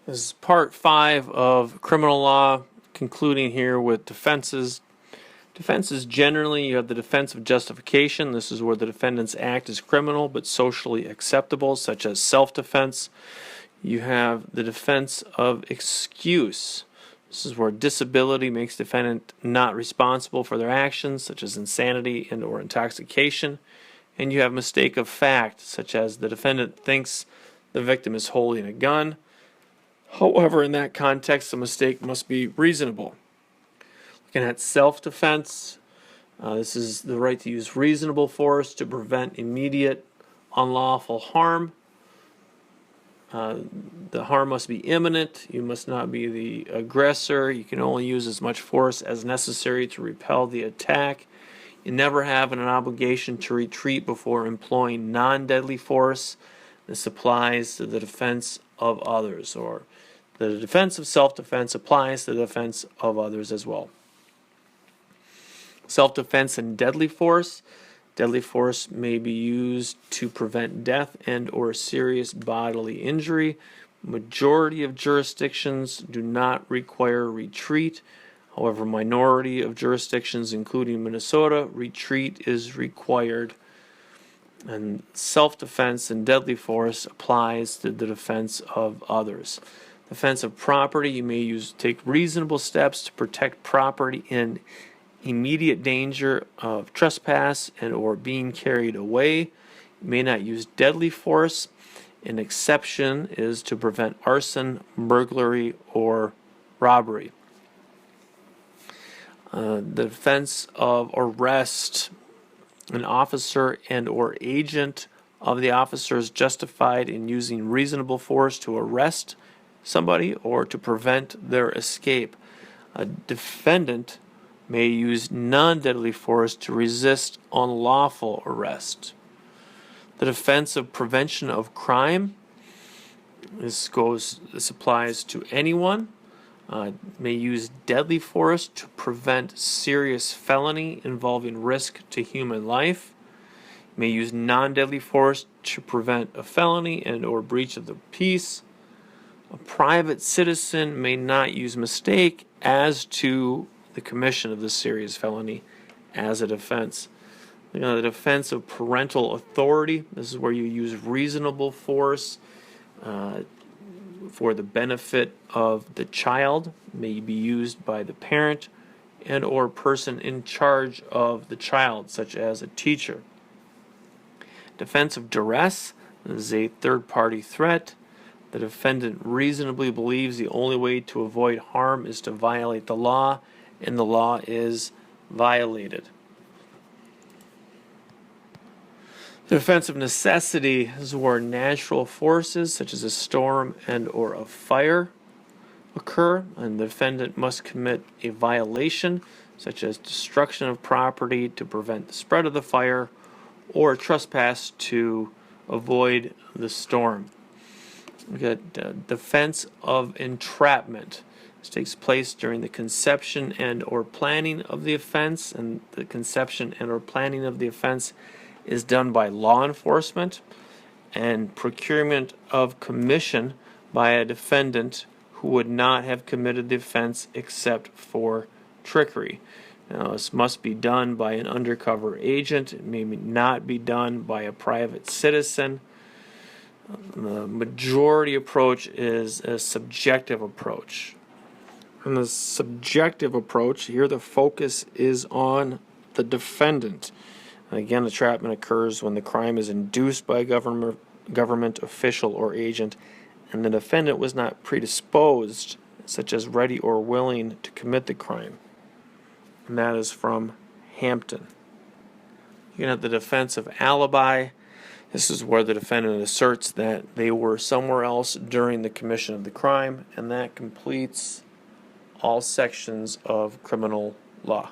This is part 5 of criminal law, concluding here with defenses. Defenses generally, you have the defense of justification. This is where the defendant's act is criminal but socially acceptable, such as self-defense. You have the defense of excuse. This is where disability makes defendant not responsible for their actions, such as insanity and or intoxication. And you have mistake of fact, such as the defendant thinks the victim is holding a gun. However, in that context, the mistake must be reasonable. Looking at self-defense, this is the right to use reasonable force to prevent immediate unlawful harm. The harm must be imminent. You must not be the aggressor. You can only use as much force as necessary to repel the attack. You never have an obligation to retreat before employing non-deadly force. This applies to the defense of others, or the defense of self-defense applies to the defense of others as well. Self-defense and deadly force. Deadly force may be used to prevent death and or serious bodily injury. Majority of jurisdictions do not require retreat. However, minority of jurisdictions, including Minnesota, retreat is required. And self-defense and deadly force applies to the defense of others. Defense of property, you may take reasonable steps to protect property in immediate danger of trespass and or being carried away. You may not use deadly force. An exception is to prevent arson, burglary, or robbery. The defense of arrest. An officer and or agent of the officer is justified in using reasonable force to arrest somebody or to prevent their escape. A defendant may use non-deadly force to resist unlawful arrest. The defense of prevention of crime. This applies to anyone. May use deadly force to prevent serious felony involving risk to human life. May use non-deadly force to prevent a felony and or breach of the peace. A private citizen may not use mistake as to the commission of the serious felony as a defense. The defense of parental authority. This is where you use reasonable force for the benefit of the child. May be used by the parent and or person in charge of the child, such as a teacher. Defense of duress. This is a third-party threat. The defendant reasonably believes the only way to avoid harm is to violate the law, and the law is violated. The defense of necessity is where natural forces such as a storm and or a fire occur, and the defendant must commit a violation such as destruction of property to prevent the spread of the fire or trespass to avoid the storm. We got defense of entrapment. This takes place during the conception and or planning of the offense, and the conception and or planning of the offense is done by law enforcement, and procurement of commission by a defendant who would not have committed the offense except for trickery. Now, this must be done by an undercover agent. It may not be done by a private citizen. The majority approach is a subjective approach. In the subjective approach, here the focus is on the defendant. Again, entrapment occurs when the crime is induced by a government official or agent, and the defendant was not predisposed, such as ready or willing to commit the crime. And that is from Hampton. You can have the defense of alibi. This is where the defendant asserts that they were somewhere else during the commission of the crime, and that completes all sections of criminal law.